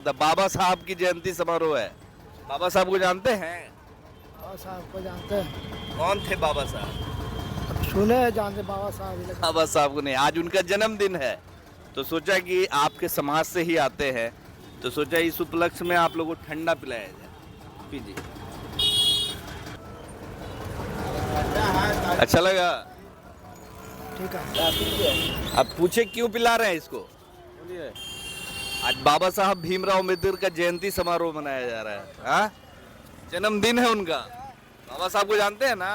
बाबा साहब की जयंती समारोह है। बाबा साहब को जानते हैं? बाबा साहब को जानते हैं। कौन थे बाबा साहब? अब सुने हैं, जानते बाबा साहब ही लगे। बाबा साहब को नहीं, आज उनका जन्मदिन है तो सोचा कि आपके समाज से ही आते हैं तो सोचा इस उपलक्ष्य में आप लोगों को ठंडा पिलाया जाए। पीजिए, अच्छा लगा। ठीक है। अब पूछे क्यों पिला रहे हैं इसको? आज बाबा साहब भीमराव अम्बेडकर का जयंती समारोह मनाया जा रहा है। हाँ, जन्मदिन है उनका। बाबा साहब को जानते हैं ना?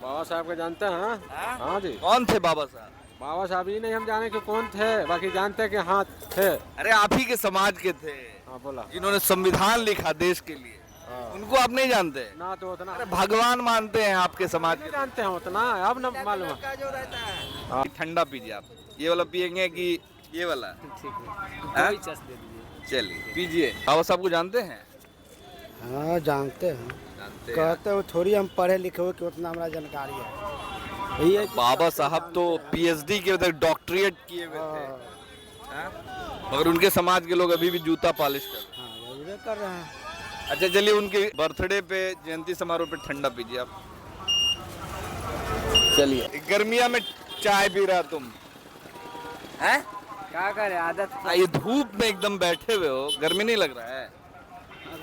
बाबा साहब को जानते हैं हाँ? हाँ? हाँ जी। कौन थे बाबा साहब? बाबा साहब ही नहीं हम जाने कि कौन थे, बाकी जानते हैं कि हाँ थे। अरे आप ही के समाज के थे हाँ बोला। जिन्होंने संविधान लिखा देश के लिए। हाँ। उनको आप नहीं जानते? ना तो उतना अरे भगवान मानते हैं आपके समाज नहीं के। जानते हैं उतना, अब न मालूम है। ठंडा पीजिए आप। ये वाला पियेंगे कि ये वाला? हाँ? चलिए पीजिए। बाबा साहब को जानते हैं? हाँ जानते हैं। जानते हैं। कहते हो थोड़ी हम पढ़े लिखे हो कि उतना हमारा जानकारी है। ये बाबा साहब तो पीएचडी के तक डॉक्टरेट किए हुए थे। हाँ? मगर उनके समाज के लोग अभी भी जूता पॉलिश कर रहे हैं। हाँ जरूर कर रहे हैं। अच्छा चलिए, उनके बर्थडे पे जयंती समारोह पे ठंडा पीजिए आप। चलिए, गर्मिया में चाय पी रहा तुम हैं? क्या करे, आदत ये धूप में एकदम बैठे हुए हो, गर्मी नहीं लग रहा है?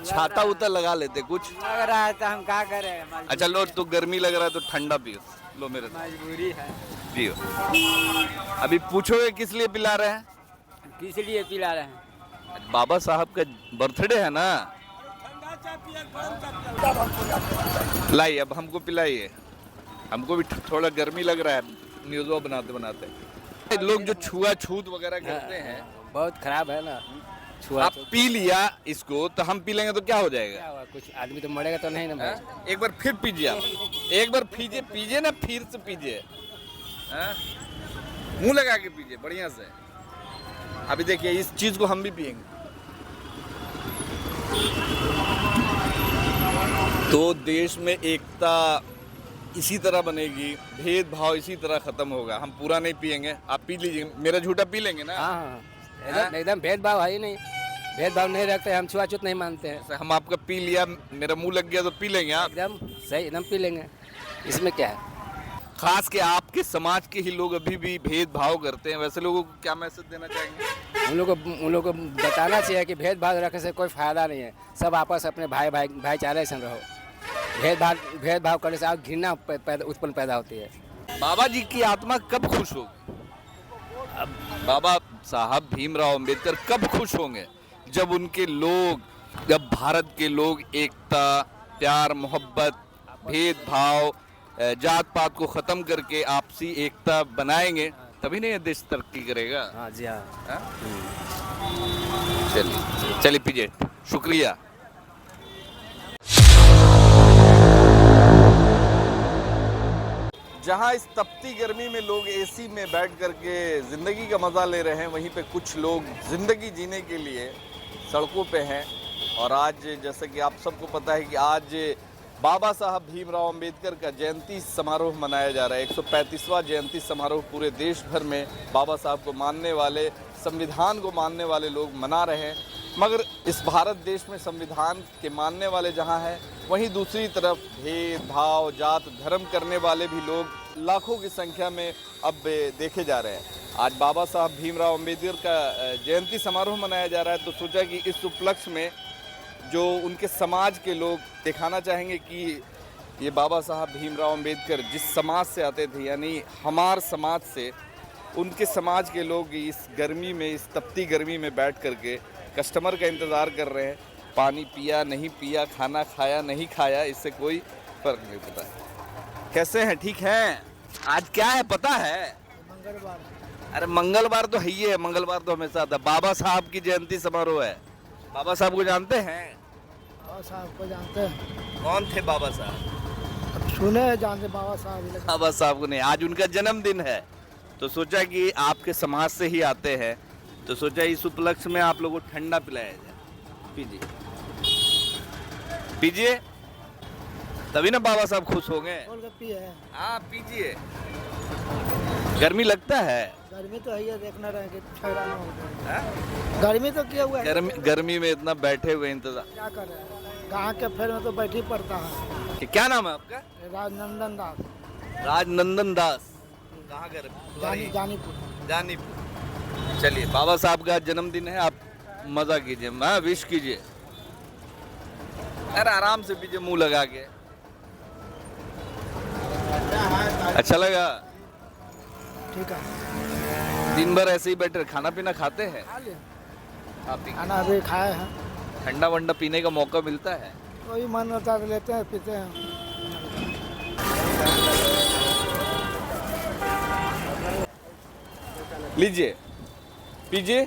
छाता उता लगा लेते कुछ। लग रहा है तो हम क्या करें। अच्छा लो, तो गर्मी लग रहा है तो ठंडा पियो। लो मेरे साथ मजबूरी है। पियो। अभी पूछोगे किस लिए पिला रहे हैं? किस लिए पिला रहे हैं? बाबा साहब का बर्थडे है ना। लाइए, अब हमको पिलाइए। हमको भी थोड़ा गर्मी लग रहा है न्यूज़ बनाते बनाते। लोग जो छुआछूत वगैरह करते हैं बहुत खराब है ना। आप पी लिया इसको तो हम पी लेंगे तो क्या हो जाएगा? क्या हुआ, कुछ आदमी तो मरेगा तो नहीं ना भाई। हाँ? एक बार फिर पीजिए आप। एक बार पीजिए, पीजिए ना, फिर से पीजिए। हाँ? मुंह लगा के पीजिए बढ़िया से। अभी देखिए, इस चीज को हम भी पिएंगे तो देश में एकता इसी तरह बनेगी, भेदभाव इसी तरह खत्म होगा। हम पूरा नहीं पिएंगे, आप पी लीजिए। मेरा झूठा पी लेंगे ना? हाँ एकदम भेदभाव है ही नहीं। भेदभाव नहीं रखते, हम छुआछूत नहीं मानते हैं। हम आपका पी लिया, मेरा मुंह लग गया तो पी लेंगे आप? एकदम सही, एकदम पी लेंगे, इसमें क्या है। खास के आपके समाज के ही लोग अभी भी भेदभाव करते हैं, वैसे लोगों को क्या मैसेज देना चाहेंगे? उन लोग को बताना चाहिए कि भेदभाव रखने से कोई फायदा नहीं है। सब आपस अपने भाईचारे से रहो। भेदभाव करने से आप घृणा उत्पन्न पैदा होती है। बाबा जी की आत्मा कब खुश होगी? अब बाबा साहब भीमराव अंबेडकर कब खुश होंगे? जब उनके लोग, जब भारत के लोग एकता, प्यार, मोहब्बत, भेदभाव, जात पात को खत्म करके आपसी एकता बनाएंगे, तभी नहीं ये देश तरक्की करेगा। हाँ जी हाँ। हाँ? चलिए चलिए पीजिए। शुक्रिया। जहाँ इस तपती गर्मी में लोग एसी में बैठ करके ज़िंदगी का मज़ा ले रहे हैं, वहीं पे कुछ लोग ज़िंदगी जीने के लिए सड़कों पे हैं। और आज जैसा कि आप सबको पता है कि आज बाबा साहब भीमराव अंबेडकर का जयंती समारोह मनाया जा रहा है। 135वां जयंती समारोह पूरे देश भर में बाबा साहब को मानने वाले, संविधान को मानने वाले लोग मना रहे हैं। मगर इस भारत देश में संविधान के मानने वाले जहां हैं, वहीं दूसरी तरफ भेदभाव, जात धर्म करने वाले भी लोग लाखों की संख्या में अब देखे जा रहे हैं। आज बाबा साहब भीमराव अंबेडकर का जयंती समारोह मनाया जा रहा है तो सोचा कि इस उपलक्ष्य में जो उनके समाज के लोग दिखाना चाहेंगे कि ये बाबा साहब भीमराव अंबेडकर जिस समाज से आते थे, यानी हमार समाज से, उनके समाज के लोग इस गर्मी में, इस तपती गर्मी में बैठ करके कस्टमर का इंतज़ार कर रहे हैं। पानी पिया नहीं पिया, खाना खाया नहीं खाया, इससे कोई फर्क नहीं पड़ता। कैसे हैं? ठीक हैं? आज क्या है पता है? मंगलवार। अरे मंगलवार तो है ही है, मंगलवार तो हमेशा आता है। बाबा साहब की जयंती समारोह है। बाबा साहब को जानते हैं? बाबा साहब को जानते हैं। कौन थे बाबा साहब? अब सुने हैं, जानते बाबा साहब ही लगे। बाबा साहब को नहीं, आज उनका जन्मदिन है तो सोचा कि आपके समाज से ही आते हैं तो सोचा इस उपलक्ष्य में आप लोगों को ठंडा पिलाया जाए। पीजिए पीजिए, तभी ना बाबा साहब खुश होंगे। गोलगप्पी है। हाँ पीजिए। गर्मी लगता है? गर्मी तो है ही है, देखना रहे कि ठहरा ना हो हाँ? गर्मी तो किया हुआ है, गर्मी में इतना बैठे हुए इंतजार। क्या कर रहे हैं, गाँव के फेर में तो बैठी पड़ता है। क्या नाम है आपका? राजनंदन दास, राजनंदन दास। कहाँ घर? जानीपुर। जानीपुर। चलिए, बाबा साहब का जन्मदिन है, आप मजा कीजिए, हाँ विश कीजिए। अरे आराम से पीजिए, मुंह लगा के। अच्छा लगा? ठीक है, दिन भर ऐसे ही बैठे, खाना पीना खाते हैं? खा लिया, आप भी खाना अभी खाए हैं, ठंडा वंडा पीने का मौका मिलता है? कोई मन होता है तो लेते हैं, पीते हैं। लीजिए, पीजिए।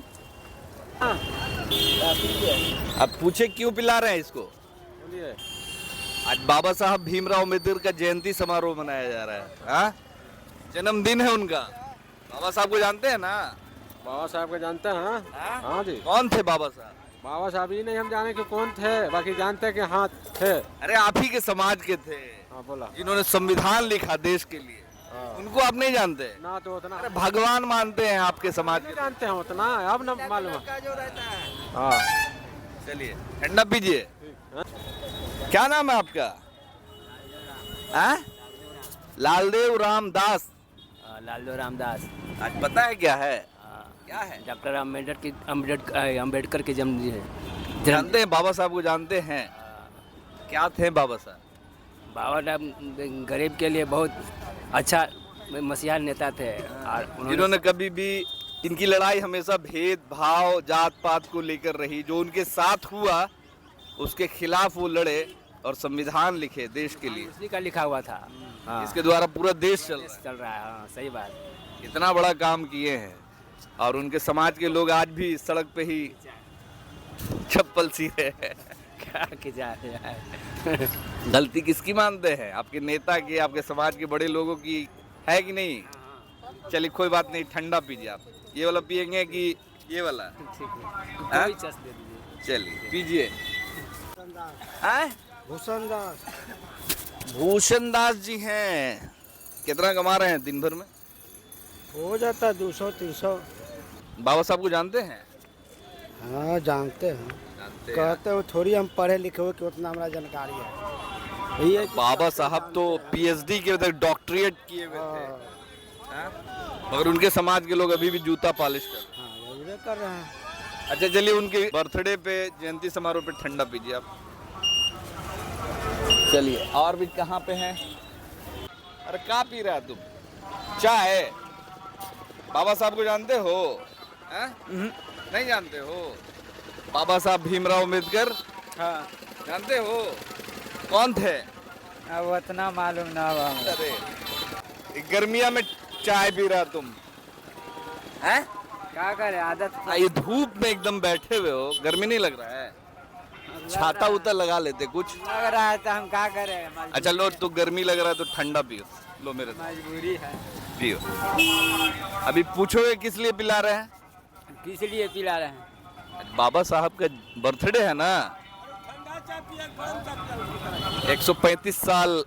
अब पूछे क्यों पिला रहे हैं इसको? बोलिए। आज बाबा साहब भीमराव अम्बेडकर का जयंती समारोह मनाया जा रहा है। हाँ, जन्मदिन है उनका। बाबा साहब को जानते हैं ना? बाबा साहब को जानते हैं? हाँ? हाँ जी। कौन थे बाबा साहब? बाबा साहब ही नहीं हम जाने कि कौन थे, बाकी जानते हैं कि हाँ थे। अरे आप ही के समाज के थे, हाँ बोला। जिन्होंने संविधान लिखा देश के लिए। हाँ। उनको आप नहीं जानते? ना तो उतना अरे भगवान मानते हैं आपके समाज नहीं के। जानते हैं उतना, अब न मालूम है। हाँ चलिए, ठंडा पीजिए। हाँ? क्या नाम है आपका? हाँ? लालदेव रामदास। लालू रामदास। आज पता है क्या है? क्या है? डॉक्टर अम्बेडकर के जन्मदिन है। जानते हैं बाबा साहब को? जानते हैं? क्या थे बाबा साहब? बाबा साहब गरीब के लिए बहुत अच्छा मसीहा नेता थे, और जिन्होंने कभी भी, इनकी लड़ाई हमेशा भेदभाव जात पात को लेकर रही। जो उनके साथ हुआ उसके खिलाफ वो लड़े और संविधान लिखे देश के लिए। उसी का लिखा हुआ था। हाँ, इसके द्वारा पूरा देश चल रहा है। हाँ, सही बात। इतना बड़ा काम किए हैं, और उनके समाज के लोग आज भी सड़क पे ही चप्पल सी रहे हैं। क्या किया जाए? गलती किसकी मानते हैं? आपके नेता की, आपके समाज के बड़े लोगों की है कि नहीं? चलिए कोई बात नहीं, ठंडा पीजिए। आप ये वाला पियेंगे कि ये वाला? ठीक है, हाँ? कोई चस दे दीजिए। चलिए पीजिए। हाँ? भूषण दास, भूषण दास जी हैं। कितना कमा रहे हैं दिन भर में? हो जाता है 200-300। बाबा साहब को जानते हैं? हाँ जानते हैं, जानते हैं। कहते हो थोड़ी हम पढ़े लिखे हो कि उतना हमारा जानकारी है। ये बाबा साहब तो पीएचडी के डॉक्टरेट किए हुए थे। हाँ? मगर उनके समाज के लोग अभी भी जूता पॉलिश करते हैं। हाँ जरूर कर रहे हैं। अच्छा चलिए, उनके बर्थडे पे, जयंती समारोह पे ठंडा पीजिए आप। चलिए, और भी कहाँ पे हैं? अरे क्या पी रहा है तुम? चाय? बाबा साहब को जानते हो? हैं? नहीं जानते हो? बाबा साहब भीमराव अम्बेडकर? हाँ, जानते हो? कौन थे? अब उतना मालूम ना हुआ। अरे गर्मिया में चाय पी रहा तुम? हैं? क्या करे, आदत ये धूप में एकदम बैठे हुए हो, गर्मी नहीं लग रहा है? छाता उता लगा लेते कुछ। लग रहा है तो हम क्या करें। अच्छा लो, तो गर्मी लग रहा है तो ठंडा पियो। लो मेरे साथ मजबूरी है। पियो। अभी पूछोगे किस लिए पिला रहे हैं? किस लिए पिला रहे हैं? बाबा साहब का बर्थडे है ना। 135 साल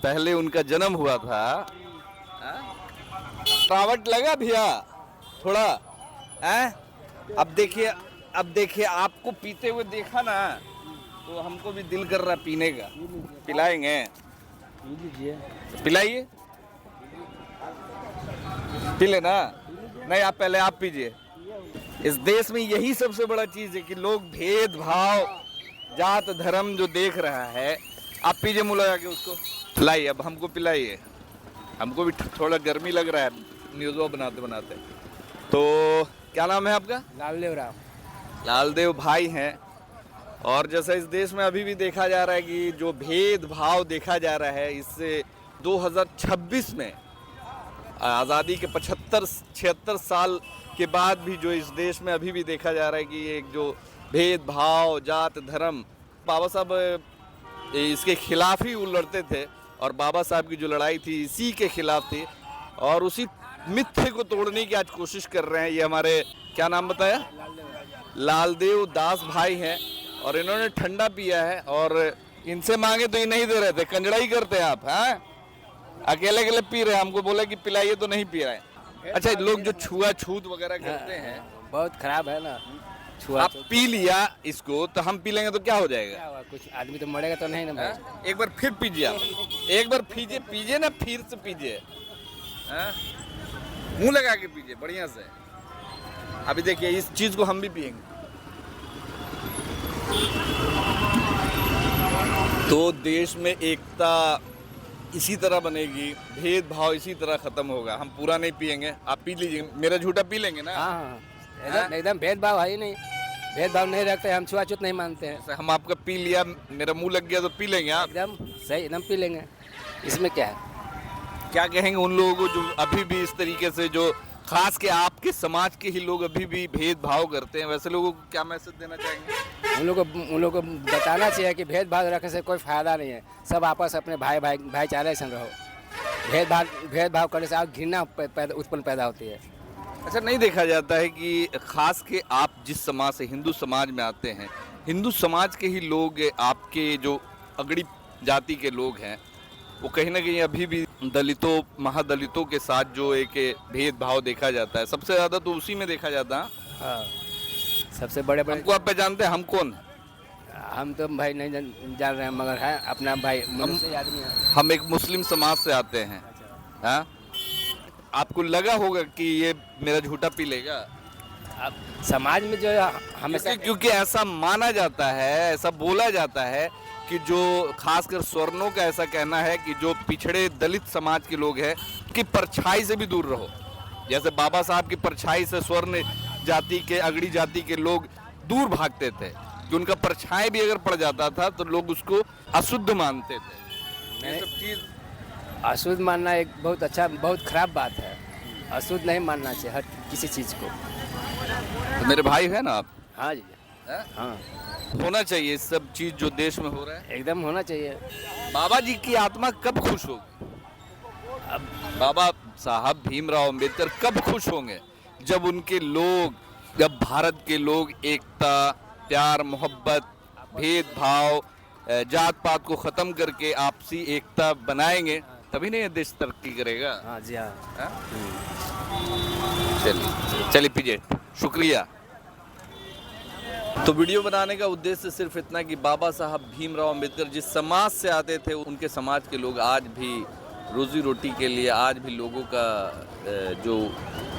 पहले उनका जन्म हुआ था। रावट लगा भैया थोड़ा? हैं? अब देखिए आपको पीते हुए देखा ना, तो हमको भी दिल कर रहा पीने का। पिलाएंगे? पी लीजिए। पिलाइए, पी लेना। नहीं, आप पहले आप पीजिए। इस देश में यही सबसे बड़ा चीज है कि लोग भेदभाव जात धर्म जो देख रहा है। आप पीजिए मुंह लगा के उसको। पिलाइए, अब हमको पिलाइए। हमको भी थोड़ा गर्मी लग रहा है न्यूज़ बनाते बनाते। तो क्या नाम है आपका? लालदेव राम। लालदेव भाई हैं। और जैसा इस देश में अभी भी देखा जा रहा है कि जो भेदभाव देखा जा रहा है, इससे 2026 में आज़ादी के 75-76 साल के बाद भी जो इस देश में अभी भी देखा जा रहा है कि एक जो भेदभाव जात धर्म, बाबा साहब इसके खिलाफ ही वो लड़ते थे। और बाबा साहब की जो लड़ाई थी इसी के खिलाफ थी, और उसी मिथ्य को तोड़ने की आज कोशिश कर रहे हैं। ये हमारे, क्या नाम बताया? लालदेव दास भाई हैं। और इन्होंने ठंडा पिया है, और इनसे मांगे तो ये नहीं दे रहे थे। कंजड़ाई करते हैं आप? हैं? अकेले अकेले पी रहे हैं, हमको बोला कि पिलाइए तो नहीं पी रहे हैं। अच्छा, लोग जो छुआछूत वगैरह करते हैं, बहुत खराब है ना छुआ। आप पी लिया इसको तो हम पी लेंगे तो क्या हो जाएगा? क्या हुआ, कुछ आदमी तो मरेगा तो नहीं ना भाई। हाँ? एक बार फिर पीजिए आप, एक बार पीजिए पीजिए ना, फिर से पीजिए, हाँ? मुंह लगा के पीजिए बढ़िया से। अभी देखिए इस चीज को हम भी पिएंगे। तो देश में एकता इसी तरह बनेगी, भेदभाव इसी तरह खत्म होगा। हम पूरा नहीं पिएंगे, आप पी लीजिए, मेरा झूठा पी लेंगे ना? हाँ एकदम भेदभाव है ही नहीं, भेदभाव नहीं रखते, हम छुआछूत नहीं मानते हैं। हम आपका पी लिया, मेरा मुंह लग गया तो पी लेंगे आप? एकदम सही, एकदम पी लेंगे, इसमें क्या है। क्या कहेंगे उन लोगों को जो अभी भी इस तरीके से, जो खास के आपके समाज के ही लोग अभी भी भेदभाव करते हैं, वैसे लोगों को क्या मैसेज देना चाहेंगे? उन लोगों को बताना चाहिए कि भेदभाव रखने से कोई फायदा नहीं है, सब आपस अपने भाईचारे से रहो। भेदभाव करने से आप घृणा उत्पन्न पैदा होती है। अच्छा, नहीं देखा जाता है कि खास के आप जिस समाज से, हिंदू समाज में आते हैं, हिंदू समाज के ही लोग, आपके जो अगड़ी जाति के लोग हैं, वो कहीं ना कहीं अभी भी दलितों, महादलितों के साथ जो एक भेदभाव देखा जाता है, सबसे ज़्यादा तो उसी में देखा जाता है। हाँ, सबसे बड़े हमको आप पहचानते हैं, हम कौन हैं? हम तो भाई नहीं जान रहे हैं, मगर है अपना भाई मनुष्य आदमी है। हम एक मुस्लिम समाज से आते हैं। हाँ, आपको लगा होगा कि ये मेरा झूठा पी लेगा? अब समाज में जो है हमेशा, क्योंकि ऐसा माना जाता है, ऐसा बोला जाता है कि जो खासकर स्वर्णों का ऐसा कहना है कि जो पिछड़े दलित समाज के लोग हैं कि परछाई से भी दूर रहो। जैसे बाबा साहब की परछाई से स्वर्ण जाति के, अगड़ी जाति के लोग दूर भागते थे, कि उनका परछाई भी अगर पड़ जाता था तो लोग उसको अशुद्ध मानते थे। ये सब चीज अशुद्ध मानना एक बहुत खराब बात है। अशुद्ध नहीं मानना चाहिए हर किसी चीज़ को। तो मेरे भाई है ना आप? हाँ जी, हाँ? हाँ होना चाहिए सब चीज जो देश में हो रहा है, एकदम होना चाहिए। बाबा जी की आत्मा कब खुश होगी? अब बाबा साहब भीमराव अंबेडकर कब खुश होंगे? जब उनके लोग, जब भारत के लोग एकता, प्यार, मोहब्बत, भेदभाव, जात पात को खत्म करके आपसी एकता बनाएंगे, तभी नहीं ये देश तरक्की करेगा। हाँ जी, हाँ। हाँ? चलिए पीजिए, शुक्रिया। तो वीडियो बनाने का उद्देश्य सिर्फ इतना कि बाबा साहब भीमराव अंबेडकर जिस समाज से आते थे, उनके समाज के लोग आज भी रोजी रोटी के लिए, आज भी लोगों का जो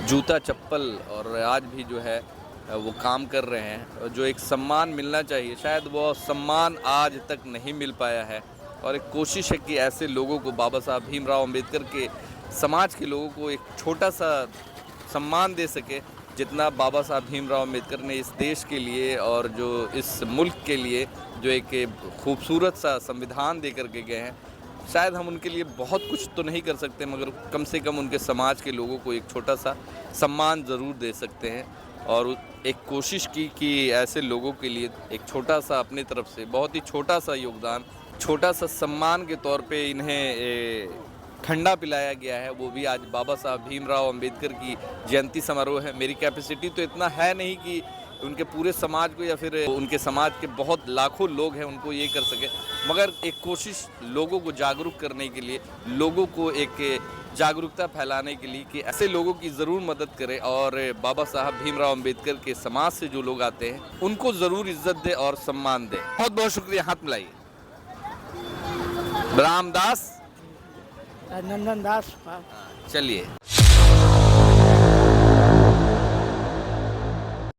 जूता चप्पल और आज भी जो है वो काम कर रहे हैं, जो एक सम्मान मिलना चाहिए, शायद वो सम्मान आज तक नहीं मिल पाया है। और एक कोशिश है कि ऐसे लोगों को, बाबा साहब भीमराव अंबेडकर के समाज के लोगों को एक छोटा सा सम्मान दे सके, जितना बाबा साहब भीमराव अंबेडकर ने इस देश के लिए और जो इस मुल्क के लिए जो एक खूबसूरत सा संविधान दे करके गए हैं। शायद हम उनके लिए बहुत कुछ तो नहीं कर सकते, मगर कम से कम उनके समाज के लोगों को एक छोटा सा सम्मान ज़रूर दे सकते हैं। और एक कोशिश की कि ऐसे लोगों के लिए एक छोटा सा अपनी तरफ से, बहुत ही छोटा सा योगदान, छोटा सा सम्मान के तौर पे इन्हें ठंडा पिलाया गया है। वो भी आज बाबा साहब भीमराव अंबेडकर की जयंती समारोह है। मेरी कैपेसिटी तो इतना है नहीं कि उनके पूरे समाज को या फिर उनके समाज के बहुत लाखों लोग हैं उनको ये कर सके, मगर एक कोशिश लोगों को जागरूक करने के लिए, लोगों को एक जागरूकता फैलाने के लिए कि ऐसे लोगों की ज़रूर मदद करें और बाबा साहब भीमराव अंबेडकर के समाज से जो लोग आते हैं उनको ज़रूर इज्जत दें और सम्मान दें। बहुत बहुत शुक्रिया। हाथ मिलाइए। रामदास, नंदन दास। चलिए।